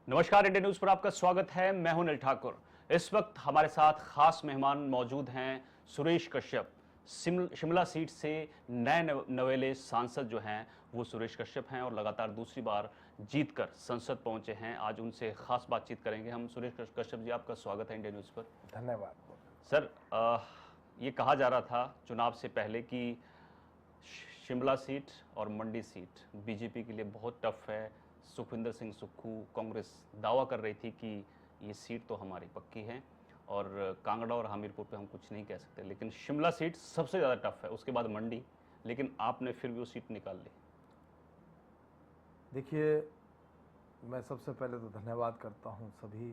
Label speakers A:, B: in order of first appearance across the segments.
A: नमस्कार, India news पर आपका स्वागत है। मैं हूं अनिल ठाकुर। इस वक्त हमारे साथ खास मेहमान मौजूद हैं सुरेश कश्यप। शिमला सीट से नए नवेले सांसद जो हैं वो सुरेश कश्यप हैं और लगातार दूसरी बार जीतकर संसद पहुंचे हैं। आज उनसे खास बातचीत करेंगे हम। सुरेश कश्यप जी, आपका स्वागत है इंडिया न्यूज पर।
B: धन्यवाद
A: सर, ये कहा जा रहा था चुनाव से पहले कि शिमला सीट और मंडी सीट बीजेपी के लिए बहुत टफ है। सुखविंदर सिंह सुक्खू, कांग्रेस दावा कर रही थी कि ये सीट तो हमारी पक्की है और कांगड़ा और हमीरपुर पे हम कुछ नहीं कह सकते, लेकिन शिमला सीट सबसे ज़्यादा टफ है, उसके बाद मंडी, लेकिन आपने फिर भी वो सीट निकाल ली।
B: देखिए, मैं सबसे पहले तो धन्यवाद करता हूं सभी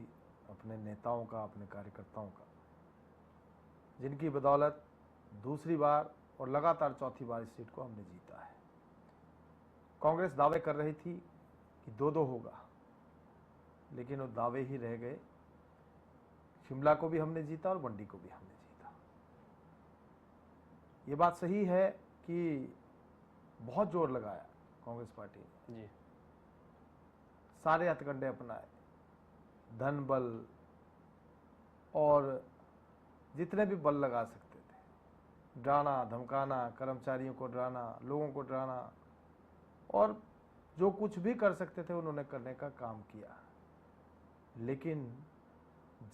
B: अपने नेताओं का, अपने कार्यकर्ताओं का, जिनकी बदौलत दूसरी बार और लगातार चौथी बार इस सीट को हमने जीता है। कांग्रेस दावे कर रही थी कि 2-2 होगा, लेकिन वो दावे ही रह गए। शिमला को भी हमने जीता और मंडी को भी हमने जीता। ये बात सही है कि बहुत जोर लगाया कांग्रेस पार्टी ने
A: जी।
B: सारे हथकंडे अपनाए, धन बल और जितने भी बल लगा सकते थे, डराना धमकाना, कर्मचारियों को डराना, लोगों को डराना, और जो कुछ भी कर सकते थे उन्होंने करने का काम किया, लेकिन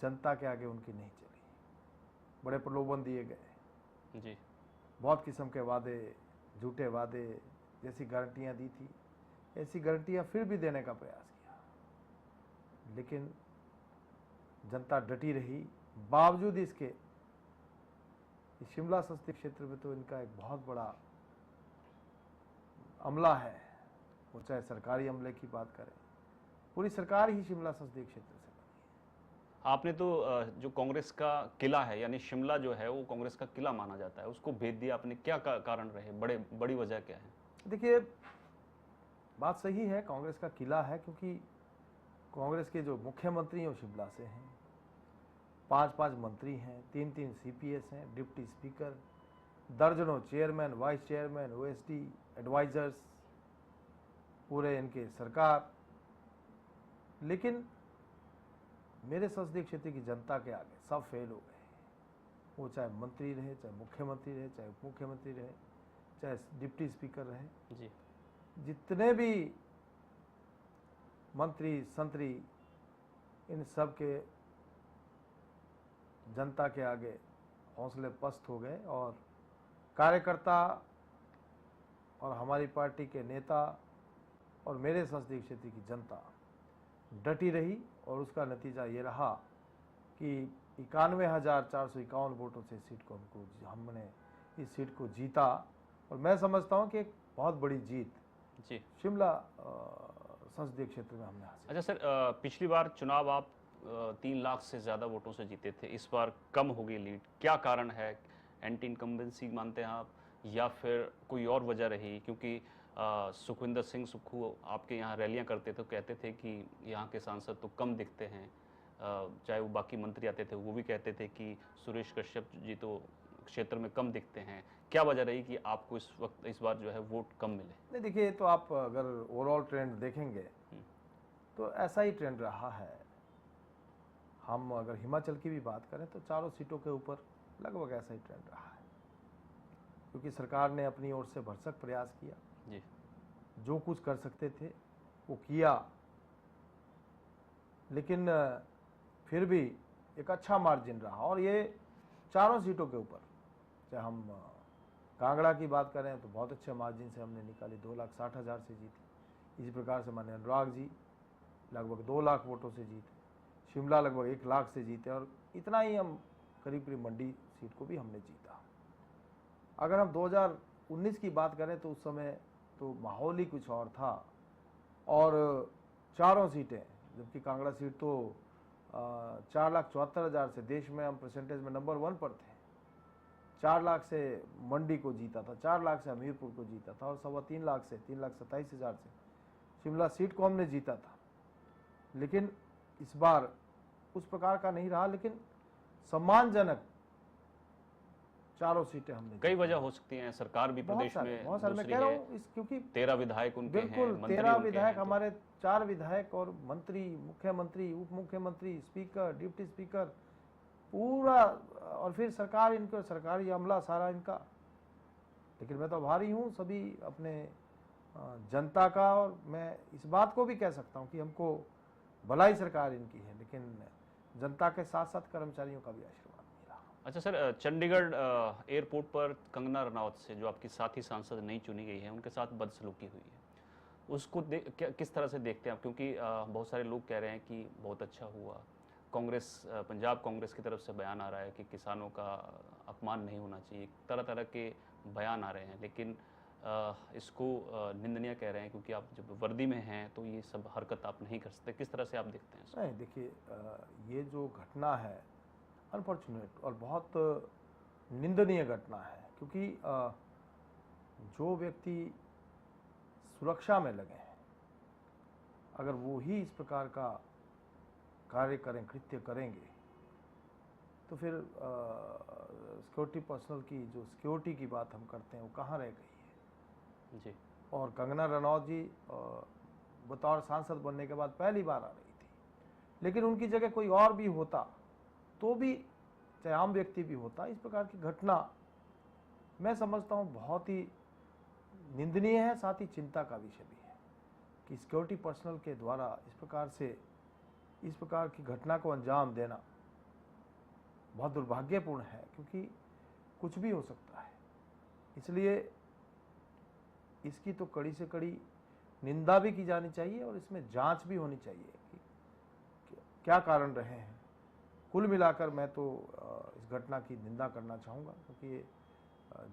B: जनता के आगे उनकी नहीं चली। बड़े प्रलोभन दिए गए
A: जी।
B: बहुत किस्म के वादे, झूठे वादे, जैसी गारंटियां दी थी ऐसी गारंटियां फिर भी देने का प्रयास किया, लेकिन जनता डटी रही। बावजूद इसके शिमला संसदीय क्षेत्र में तो इनका एक बहुत बड़ा अमला है, वो चाहे सरकारी अमले की बात करें, पूरी सरकार ही शिमला संसदीय क्षेत्र से बनी है।
A: आपने तो जो कांग्रेस का किला है, यानी शिमला जो है वो कांग्रेस का किला माना जाता है, उसको भेज दिया आपने। क्या कारण रहे, बड़ी वजह क्या है?
B: देखिए, बात सही है, कांग्रेस का किला है, क्योंकि कांग्रेस के जो मुख्यमंत्री हैं वो शिमला से हैं, 5-5 मंत्री हैं, 3-3 सीपीएस हैं, डिप्टी स्पीकर, दर्जनों chairman, vice chairman, OSD, advisers, पूरे इनके सरकार। लेकिन मेरे संसदीय क्षेत्र की जनता के आगे सब फेल हो गए। वो चाहे मंत्री रहे, चाहे मुख्यमंत्री रहे, चाहे उप मुख्यमंत्री रहे, चाहे डिप्टी स्पीकर रहे,
A: जी।
B: जितने भी मंत्री संतरी, इन सब के जनता के आगे हौसले पस्त हो गए, और कार्यकर्ता और हमारी पार्टी के नेता और मेरे संसदीय क्षेत्र की जनता डटी रही, और उसका नतीजा ये रहा कि 91,451 वोटों से हमने इस सीट को जीता। और मैं समझता हूं कि एक बहुत बड़ी जीत
A: जी।
B: शिमला संसदीय क्षेत्र में हमने हासिल।
A: अच्छा सर, पिछली बार चुनाव आप 3 लाख से ज़्यादा वोटों से जीते थे, इस बार कम हो गई लीड, क्या कारण है? एंटी इनकम्बेंसी मानते हैं आप, या फिर कोई और वजह रही? क्योंकि सुखविंदर सिंह सुक्खू आपके यहाँ रैलियां करते थे, कहते थे कि यहाँ के सांसद तो कम दिखते हैं, चाहे वो बाकी मंत्री आते थे वो भी कहते थे कि सुरेश कश्यप जी तो क्षेत्र में कम दिखते हैं। क्या वजह रही कि आपको इस वक्त इस बार जो है वोट कम मिले?
B: नहीं, देखिए, तो आप अगर ओवरऑल ट्रेंड देखेंगे तो ऐसा ही ट्रेंड रहा है। हम अगर हिमाचल की भी बात करें तो चारों सीटों के ऊपर लगभग ऐसा ही ट्रेंड रहा है, क्योंकि सरकार ने अपनी ओर से भरसक प्रयास किया
A: जी।
B: जो कुछ कर सकते थे वो किया, लेकिन फिर भी एक अच्छा मार्जिन रहा। और ये चारों सीटों के ऊपर, चाहे हम कांगड़ा की बात करें तो बहुत अच्छे मार्जिन से हमने निकाली, 2,60,000 से जीती। इसी प्रकार से माननीय अनुराग जी लगभग 2 लाख वोटों से जीते, शिमला लगभग 1 लाख से जीते, और इतना ही हम करीब करीब मंडी सीट को भी हमने जीता। अगर हम 2019 की बात करें तो उस समय तो माहौल ही कुछ और था, और चारों सीटें, जबकि कांगड़ा सीट तो 4,74,000 से देश में हम परसेंटेज में नंबर 1 पर थे, 4 लाख से मंडी को जीता था, 4 लाख से हमीरपुर को जीता था, और 3.25 लाख से 3,27,000 से शिमला सीट को हमने जीता था। लेकिन इस बार उस प्रकार का नहीं रहा, लेकिन सम्मानजनक चारों सीटें हमने
A: कई
B: जीती
A: वजह
B: हैं।
A: हो सकती हैं, सरकार भी
B: बहुत
A: प्रदेश
B: सारे
A: में
B: बहुत सारे, मैं
A: दूसरी
B: कह रहा
A: है,
B: हूँ इस, क्योंकि
A: 13 विधायक उनके हैं,
B: बिल्कुल
A: मंत्री
B: 13
A: उनके
B: विधायक
A: हैं, तो
B: हमारे, 4 विधायक और मंत्री, मुख्यमंत्री, उप मुख्यमंत्री, स्पीकर, डिप्टी स्पीकर, पूरा, और फिर सरकार, इनका सरकारी अमला सारा इनका। लेकिन मैं तो आभारी हूँ सभी अपने जनता का, और मैं इस बात को भी कह सकता हूँ कि हमको भलाई सरकार इनकी है, लेकिन जनता के साथ साथ कर्मचारियों का भी आशीर्वाद मिला।
A: अच्छा सर, चंडीगढ़ एयरपोर्ट पर कंगना रनौत से, जो आपकी साथी सांसद नहीं चुनी गई है, उनके साथ बदसलूकी हुई है, उसको किस तरह से देखते हैं आप? क्योंकि बहुत सारे लोग कह रहे हैं कि बहुत अच्छा हुआ, कांग्रेस, पंजाब कांग्रेस की तरफ से बयान आ रहा है कि किसानों का अपमान नहीं होना चाहिए, तरह तरह के बयान आ रहे हैं, लेकिन इसको निंदनीय कह रहे हैं, क्योंकि आप जब वर्दी में हैं तो ये सब हरकत आप नहीं कर सकते। किस तरह से आप देखते हैं इसको?
B: नहीं, देखिए, ये जो घटना है अनफॉर्चुनेट और बहुत निंदनीय घटना है, क्योंकि जो व्यक्ति सुरक्षा में लगे हैं, अगर वो ही इस प्रकार का कार्य करें, कृत्य करेंगे, तो फिर सिक्योरिटी पर्सनल की जो सिक्योरिटी की बात हम करते हैं वो कहाँ रह गई है
A: जी।
B: और कंगना रनौत जी बतौर सांसद बनने के बाद पहली बार आ रही थी, लेकिन उनकी जगह कोई और भी होता तो भी, चाहे आम व्यक्ति भी होता, इस प्रकार की घटना मैं समझता हूँ बहुत ही निंदनीय है, साथ ही चिंता का विषय भी है कि सिक्योरिटी पर्सनल के द्वारा इस प्रकार की घटना को अंजाम देना बहुत दुर्भाग्यपूर्ण है, क्योंकि कुछ भी हो सकता है। इसलिए इसकी तो कड़ी से कड़ी निंदा भी की जानी चाहिए और इसमें जांच भी होनी चाहिए कि क्या कारण रहे हैं। कुल मिलाकर मैं तो इस घटना की निंदा करना चाहूँगा, क्योंकि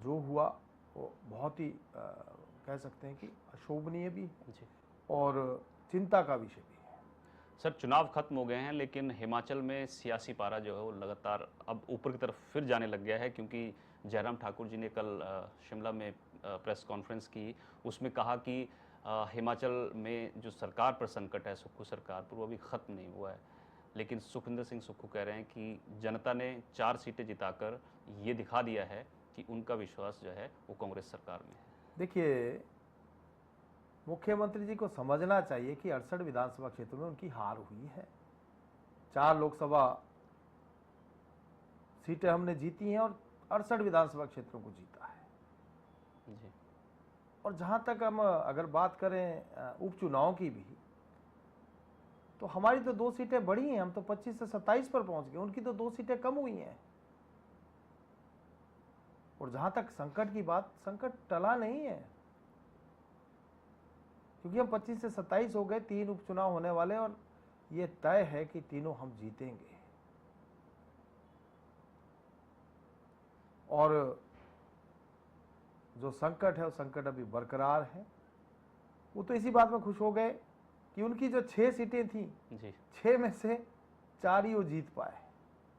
B: जो हुआ वो बहुत ही कह सकते हैं कि अशोभनीय भी है
A: जी
B: और चिंता का विषय भी है।
A: सर, चुनाव खत्म हो गए हैं, लेकिन हिमाचल में सियासी पारा जो है वो लगातार अब ऊपर की तरफ फिर जाने लग गया है, क्योंकि जयराम ठाकुर जी ने कल शिमला में प्रेस कॉन्फ्रेंस की, उसमें कहा कि हिमाचल में जो सरकार पर संकट है, सुक्खू सरकार पर, वो अभी ख़त्म नहीं हुआ है। लेकिन सुखविंदर सिंह सुक्खू कह रहे हैं कि जनता ने 4 सीटें जिताकर ये दिखा दिया है कि उनका विश्वास जो है वो कांग्रेस सरकार में है।
B: देखिए, मुख्यमंत्री जी को समझना चाहिए कि 68 विधानसभा क्षेत्रों में उनकी हार हुई है। 4 लोकसभा सीटें हमने जीती हैं और 68 विधानसभा क्षेत्रों को जीता है।
A: जी
B: और जहां तक हम अगर बात करें उपचुनाव की भी, तो हमारी तो 2 सीटें बढ़ी हैं, हम तो 25 से 27 पर पहुंच गए, उनकी तो 2 सीटें कम हुई हैं। और जहां तक संकट की बात, संकट टला नहीं है, क्योंकि हम 25 से 27 हो गए, 3 उपचुनाव होने वाले और ये तय है कि तीनों हम जीतेंगे। और जो संकट है वो संकट अभी बरकरार है। वो तो इसी बात में खुश हो गए कि उनकी जो 6 सीटें थी,
A: जी
B: 6 में से 4 ही वो जीत पाए,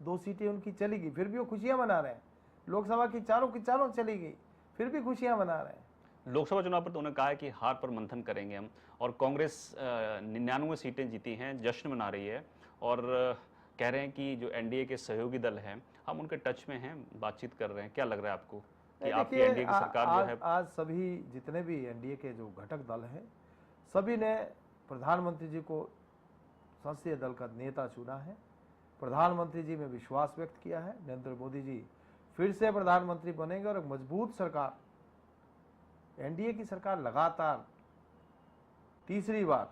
B: 2 सीटें उनकी चली गई, फिर भी वो खुशियां मना रहे हैं। लोकसभा की चारों चली गई, फिर भी खुशियां मना रहे हैं।
A: लोकसभा चुनाव पर तो उन्होंने कहा है कि हार पर मंथन करेंगे हम, और कांग्रेस 99 सीटें जीती हैं, जश्न मना रही है, और कह रहे हैं कि जो एनडीए के सहयोगी दल हैं, हम उनके टच में हैं, बातचीत कर रहे हैं। क्या लग रहा है आपको कि आपकी
B: देखिए,
A: एनडीए की सरकार जो है?
B: आज सभी जितने भी एनडीए के जो घटक दल हैं, सभी ने प्रधानमंत्री जी को संसदीय दल का नेता चुना है, प्रधानमंत्री जी में विश्वास व्यक्त किया है। नरेंद्र मोदी जी फिर से प्रधानमंत्री बनेंगे और एक मजबूत सरकार, एनडीए की सरकार लगातार तीसरी बार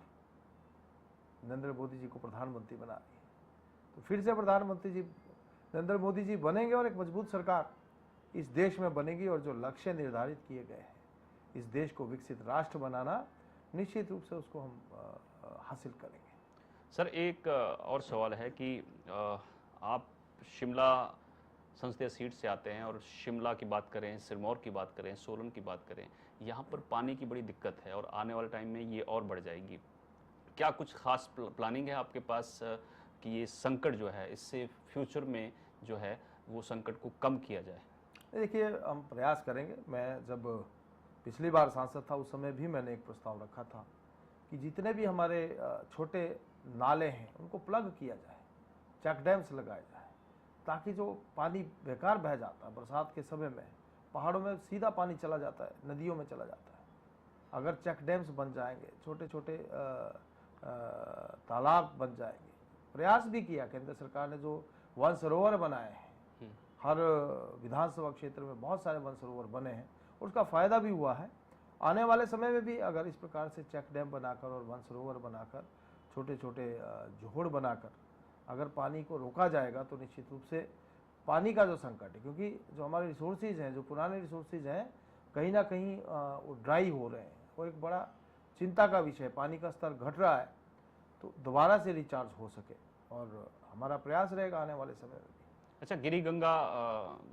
B: नरेंद्र मोदी जी को प्रधानमंत्री बना रही है, तो फिर से प्रधानमंत्री जी नरेंद्र मोदी जी बनेंगे और एक मजबूत सरकार इस देश में बनेगी। और जो लक्ष्य निर्धारित किए गए हैं, इस देश को विकसित राष्ट्र बनाना, निश्चित रूप से उसको हम हासिल करेंगे।
A: सर, एक और सवाल है कि आप शिमला संसदीय सीट से आते हैं, और शिमला की बात करें, सिरमौर की बात करें, सोलन की बात करें, यहाँ पर पानी की बड़ी दिक्कत है और आने वाले टाइम में ये और बढ़ जाएगी। क्या कुछ खास प्लानिंग है आपके पास कि ये संकट जो है, इससे फ्यूचर में जो है वो संकट को कम किया जाए?
B: देखिए, हम प्रयास करेंगे। मैं जब पिछली बार सांसद था, उस समय भी मैंने एक प्रस्ताव रखा था कि जितने भी हमारे छोटे नाले हैं उनको प्लग किया जाए, चेक डैम्स लगाए जाए, ताकि जो पानी बेकार बह जाता है बरसात के समय में, पहाड़ों में सीधा पानी चला जाता है, नदियों में चला जाता है। अगर चेक डैम्स बन जाएंगे, छोटे छोटे तालाब बन जाएंगे, प्रयास भी किया केंद्र सरकार ने, जो वन सरोवर बनाए हैं, हर विधानसभा क्षेत्र में बहुत सारे वन सरोवर बने हैं, उसका फ़ायदा भी हुआ है। आने वाले समय में भी अगर इस प्रकार से चेक डैम बनाकर और वन सरोवर बनाकर, छोटे छोटे जोहड़ बनाकर अगर पानी को रोका जाएगा तो निश्चित रूप से पानी का जो संकट है, क्योंकि जो हमारे रिसोर्सेज हैं, जो पुराने रिसोर्सेज हैं, कहीं ना कहीं वो ड्राई हो रहे हैं, वो एक बड़ा चिंता का विषय है। पानी का स्तर घट रहा है, तो दोबारा से रिचार्ज हो सके, और हमारा प्रयास रहेगा आने वाले समय में भी।
A: अच्छा, गिरी गंगा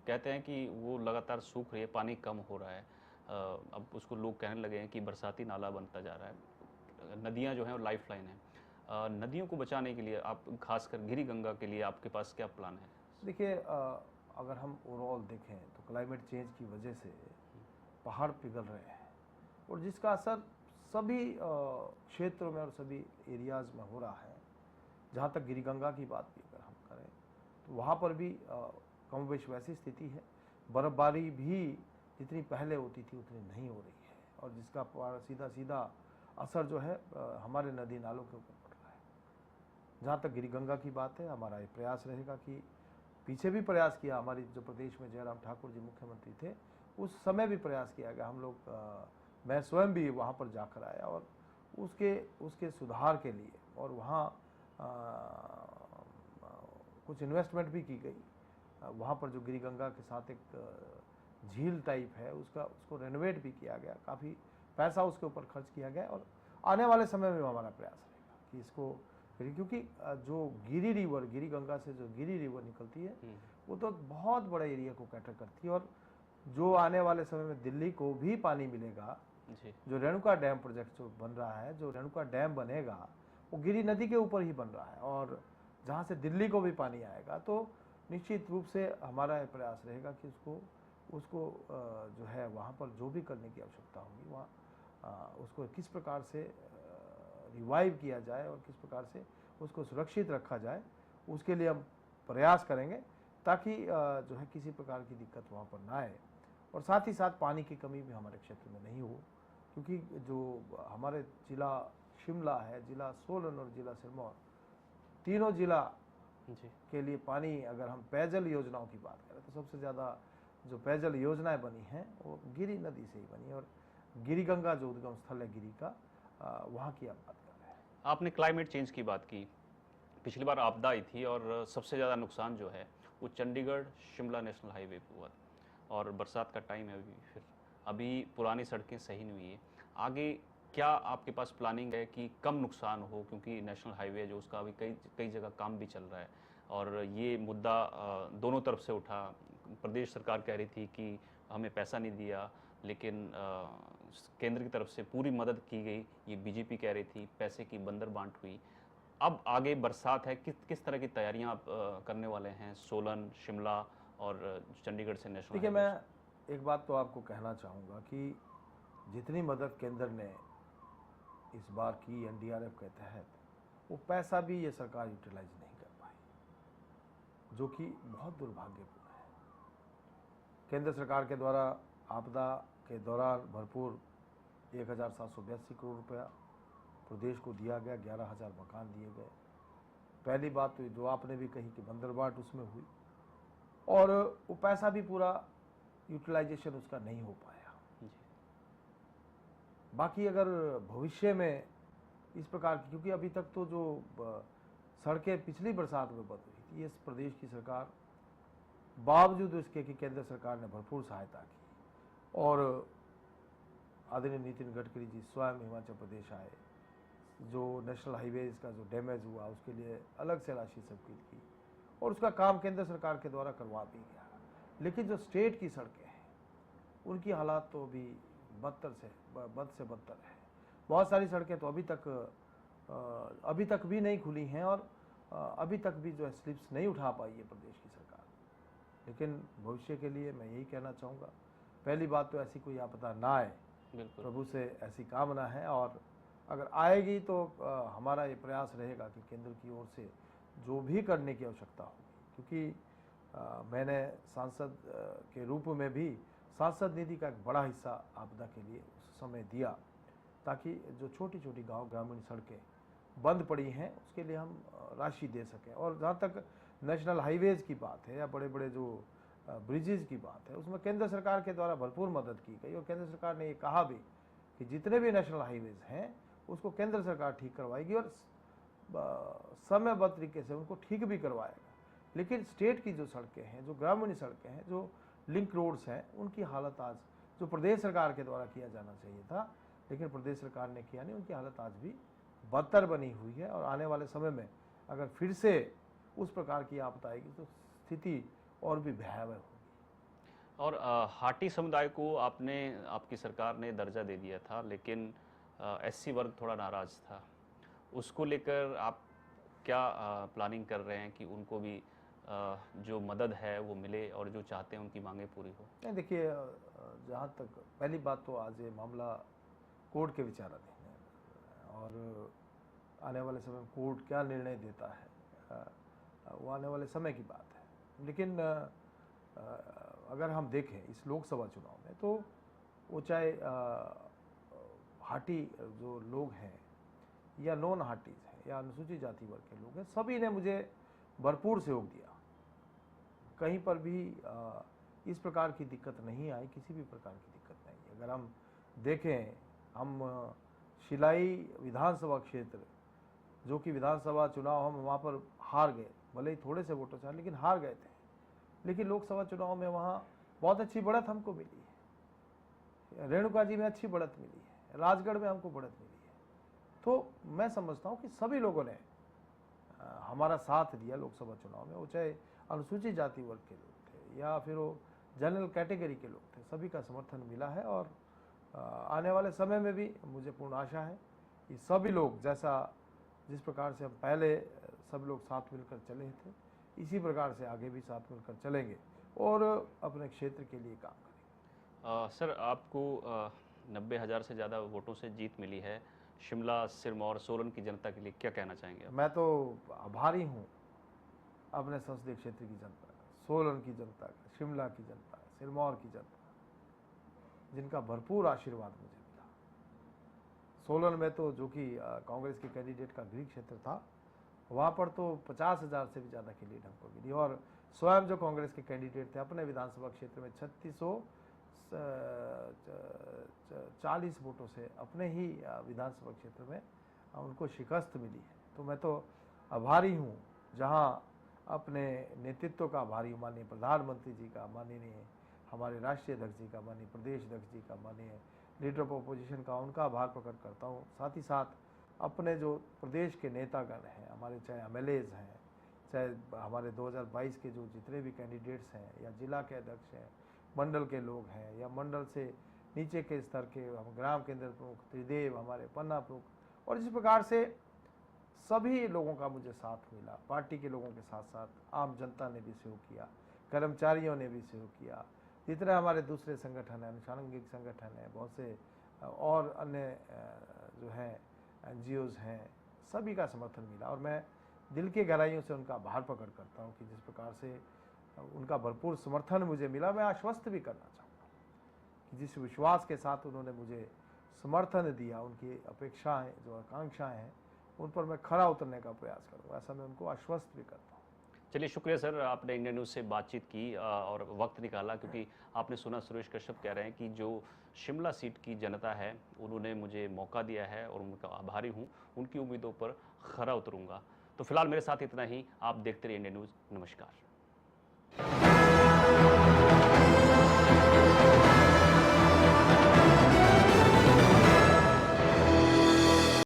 A: कहते हैं कि वो लगातार सूख रही है, पानी कम हो रहा है। अब उसको लोग कहने लगे हैं कि बरसाती नाला बनता जा रहा है। नदियाँ जो हैं वो लाइफ लाइन है। नदियों को बचाने के लिए आप, खासकर गिरी गंगा के लिए आपके पास क्या प्लान है?
B: देखिए, अगर हम ओवरऑल देखें तो क्लाइमेट चेंज की वजह से पहाड़ पिघल रहे हैं, और जिसका असर सभी क्षेत्रों में और सभी एरियाज़ में हो रहा है। जहाँ तक गिरी गंगा की बात भी अगर हम करें तो वहाँ पर भी कम बेश वैसी स्थिति है। बर्फ़बारी भी जितनी पहले होती थी उतनी नहीं हो रही है, और जिसका सीधा सीधा असर जो है हमारे नदी नालों के ऊपर पड़ रहा है। जहाँ तक गिरी गंगा की बात है, हमारा ये प्रयास रहेगा कि, पीछे भी प्रयास किया, हमारी जो प्रदेश में जयराम ठाकुर जी मुख्यमंत्री थे उस समय भी प्रयास किया गया। हम लोग मैं स्वयं भी वहाँ पर जाकर आया, और उसके सुधार के लिए, और वहाँ कुछ इन्वेस्टमेंट भी की गई। वहाँ पर जो गिरी गंगा के साथ एक झील टाइप है, उसको रेनोवेट भी किया गया, काफ़ी पैसा उसके ऊपर खर्च किया गया, और आने वाले समय में हमारा प्रयास रहेगा कि इसको, क्योंकि जो गिरी गंगा से जो गिरी रिवर निकलती है वो तो बहुत बड़े एरिया को कैटर करती है, और जो आने वाले समय में दिल्ली को भी पानी मिलेगा
A: जी।
B: जो रेणुका डैम प्रोजेक्ट जो बन रहा है, जो रेणुका डैम बनेगा वो गिरी नदी के ऊपर ही बन रहा है, और जहाँ से दिल्ली को भी पानी आएगा, तो निश्चित रूप से हमारा ये प्रयास रहेगा कि उसको जो है वहाँ पर जो भी करने की आवश्यकता होगी वहाँ उसको किस प्रकार से रिवाइव किया जाए और किस प्रकार से उसको सुरक्षित रखा जाए, उसके लिए हम प्रयास करेंगे, ताकि जो है किसी प्रकार की दिक्कत वहाँ पर ना आए, और साथ ही साथ पानी की कमी भी हमारे क्षेत्र में नहीं हो। क्योंकि जो हमारे जिला शिमला है, जिला सोलन और जिला सिरमौर, तीनों जिला
A: जी।
B: के लिए पानी, अगर हम पेयजल योजनाओं की बात करें तो सबसे ज़्यादा जो पेयजल योजनाएं बनी हैं वो गिरी नदी से ही बनी, और गिरी गंगा जो उद्गम स्थल है गिरी का, वहाँ की आप बात कर रहे हैं।
A: आपने क्लाइमेट चेंज की बात की। पिछली बार आपदा आई थी और सबसे ज़्यादा नुकसान जो है वो चंडीगढ़ शिमला नेशनल हाईवे पे हुआ, और बरसात का टाइम है अभी पुरानी सड़कें सही नहीं हुई है। आगे क्या आपके पास प्लानिंग है कि कम नुकसान हो, क्योंकि नेशनल हाईवे जो उसका अभी कई जगह काम भी चल रहा है, और ये मुद्दा दोनों तरफ से उठा। प्रदेश सरकार कह रही थी कि हमें पैसा नहीं दिया, लेकिन केंद्र की तरफ से पूरी मदद की गई। ये बीजेपी कह रही थी पैसे की बंदर बांट हुई। अब आगे बरसात है, किस तरह की तैयारियां आप करने वाले हैं सोलन, शिमला और चंडीगढ़ से नेशनल
B: देखिए,
A: हाईवे
B: मैं एक बात तो आपको कहना चाहूँगा कि जितनी मदद केंद्र ने इस बार की एनडीआरएफ के तहत, वो पैसा भी ये सरकार यूटिलाइज नहीं कर पाई, जो कि बहुत दुर्भाग्यपूर्ण है। केंद्र सरकार के द्वारा आपदा के दौरान भरपूर 1782 करोड़ रुपया प्रदेश को दिया गया, 11,000 मकान दिए गए। पहली बात तो जो आपने भी कही कि बंदरबाट उसमें हुई, और वो पैसा भी पूरा यूटिलाइजेशन उसका नहीं हो पाया। बाकी अगर भविष्य में इस प्रकार की, क्योंकि अभी तक तो जो सड़कें पिछली बरसात में बंद हुई थी, इस प्रदेश की सरकार बावजूद इसके कि केंद्र सरकार ने भरपूर सहायता की, और आदरणीय नितिन गडकरी जी स्वयं हिमाचल प्रदेश आए, जो नेशनल हाईवे का जो डैमेज हुआ उसके लिए अलग से राशि स्वीकृत की, और उसका काम केंद्र सरकार के द्वारा करवा भी गया। लेकिन जो स्टेट की सड़कें हैं उनकी हालात तो अभी बद से बदतर है। बहुत सारी सड़कें तो अभी तक भी नहीं खुली हैं, और अभी तक भी जो है स्लिप्स नहीं उठा पाई है प्रदेश की सरकार। लेकिन भविष्य के लिए मैं यही कहना चाहूँगा, पहली बात तो ऐसी कोई आपदा ना आए, प्रभु से ऐसी कामना है, और अगर आएगी तो हमारा ये प्रयास रहेगा कि केंद्र की ओर से जो भी करने की आवश्यकता होगी, क्योंकि मैंने सांसद के रूप में भी सांसद निधि का एक बड़ा हिस्सा आपदा के लिए उस समय दिया, ताकि जो छोटी छोटी गांव ग्रामीण सड़कें बंद पड़ी हैं उसके लिए हम राशि दे सकें। और जहाँ तक नेशनल हाईवेज़ की बात है या बड़े बड़े जो ब्रिजेज़ की बात है, उसमें केंद्र सरकार के द्वारा भरपूर मदद की गई और केंद्र सरकार ने ये कहा भी कि जितने भी नेशनल हाईवेज़ हैं उसको केंद्र सरकार ठीक करवाएगी और समयबद्ध तरीके से उनको ठीक भी करवाएगा। लेकिन स्टेट की जो सड़कें हैं, जो ग्रामीण सड़कें हैं, जो लिंक रोड्स हैं, उनकी हालत आज, जो प्रदेश सरकार के द्वारा किया जाना चाहिए था लेकिन प्रदेश सरकार ने किया नहीं, उनकी हालत आज भी बदतर बनी हुई है। और आने वाले समय में अगर फिर से उस प्रकार की आपदा आएगी तो स्थिति और भी भयावह होगी।
A: और हाटी समुदाय को आपकी सरकार ने दर्जा दे दिया था, लेकिन एससी वर्ग थोड़ा नाराज था। उसको लेकर आप क्या प्लानिंग कर रहे हैं कि उनको भी जो मदद है वो मिले और जो चाहते हैं उनकी मांगें पूरी हो?
B: नहीं, देखिए, जहाँ तक पहली बात तो आज ये मामला कोर्ट के विचाराधीन है और आने वाले समय में कोर्ट क्या निर्णय देता है वो आने वाले समय की बात है। लेकिन अगर हम देखें इस लोकसभा चुनाव में तो वो चाहे हाटी जो लोग हैं या नॉन हाटीज हैं या अनुसूचित जाति वर्ग के लोग हैं, सभी ने मुझे भरपूर सहयोग दिया। कहीं पर भी इस प्रकार की दिक्कत नहीं आई, किसी भी प्रकार की दिक्कत नहीं। अगर हम देखें, हम शिलाई विधानसभा क्षेत्र, जो कि विधानसभा चुनाव हम वहाँ पर हार गए, भले ही थोड़े से वोटों से, लेकिन हार गए थे। लेकिन लोकसभा चुनाव में वहाँ बहुत अच्छी बढ़त हमको मिली है, रेणुका जी में अच्छी बढ़त मिली है, राजगढ़ में हमको बढ़त मिली है। तो मैं समझता हूँ कि सभी लोगों ने हमारा साथ दिया लोकसभा चुनाव में, वो चाहे अनुसूचित जाति वर्ग के लोग थे या फिर वो जनरल कैटेगरी के लोग थे, सभी का समर्थन मिला है। और आने वाले समय में भी मुझे पूर्ण आशा है कि सभी लोग, जैसा जिस प्रकार से हम पहले सब लोग साथ मिलकर चले थे, इसी प्रकार से आगे भी साथ मिलकर चलेंगे और अपने क्षेत्र के लिए काम करेंगे।
A: सर, आपको 90,000 से ज़्यादा वोटों से जीत मिली है। शिमला, सिरमौर, सोलन की जनता के लिए क्या कहना चाहेंगे आप?
B: मैं तो आभारी हूँ अपने संसदीय क्षेत्र की जनता का, सोलन की जनता का, शिमला की जनता, सिरमौर की जनता, जिनका भरपूर आशीर्वाद मुझे मिला। सोलन में तो, जो कि कांग्रेस के कैंडिडेट का गृह क्षेत्र था, वहाँ पर तो 50,000 से भी ज़्यादा की लीड हमको मिली और स्वयं जो कांग्रेस के कैंडिडेट थे अपने विधानसभा क्षेत्र में 3640 वोटों से अपने ही विधानसभा क्षेत्र में उनको शिकस्त मिली है। तो मैं तो आभारी हूँ, जहाँ अपने नेतृत्व का आभारी हूँ, माननीय प्रधानमंत्री जी का, माननीय हमारे राष्ट्रीय अध्यक्ष जी का, माननीय प्रदेश अध्यक्ष जी का, माननीय लीडर ऑफ अपोजिशन का, उनका आभार प्रकट करता हूँ। साथ ही साथ अपने जो प्रदेश के नेतागण हैं, हमारे चाहे एमएलएज हैं, चाहे हमारे 2022 के जो जितने भी कैंडिडेट्स हैं या जिला के अध्यक्ष हैं, मंडल के लोग हैं या मंडल से नीचे के स्तर के हम ग्राम केंद्र प्रमुख, त्रिदेव, हमारे पन्ना प्रमुख, और इस प्रकार से सभी लोगों का मुझे साथ मिला। पार्टी के लोगों के साथ साथ आम जनता ने भी सहयोग किया, कर्मचारियों ने भी सहयोग किया, जितने हमारे दूसरे संगठन हैं, अनुषांगिक संगठन हैं, बहुत से और अन्य जो हैं एनजीओज हैं, सभी का समर्थन मिला। और मैं दिल की गहराइयों से उनका आभार प्रकट करता हूँ कि जिस प्रकार से उनका भरपूर समर्थन मुझे मिला। मैं आश्वस्त भी करना चाहूँगा कि जिस विश्वास के साथ उन्होंने मुझे समर्थन दिया, उनकी अपेक्षाएं, जो आकांक्षाएं हैं, उन पर मैं खरा उतरने का प्रयास करूँगा, ऐसा मैं उनको आश्वस्त भी करता हूँ।
A: चलिए, शुक्रिया सर, आपने इंडिया न्यूज़ से बातचीत की और वक्त निकाला, क्योंकि आपने सुना सुरेश कश्यप कह रहे हैं कि जो शिमला सीट की जनता है उन्होंने मुझे मौका दिया है और उनका आभारी हूँ, उनकी उम्मीदों पर खरा उतरूँगा। तो फिलहाल मेरे साथ इतना ही। आप देखते रहिए इंडिया न्यूज़। नमस्कार।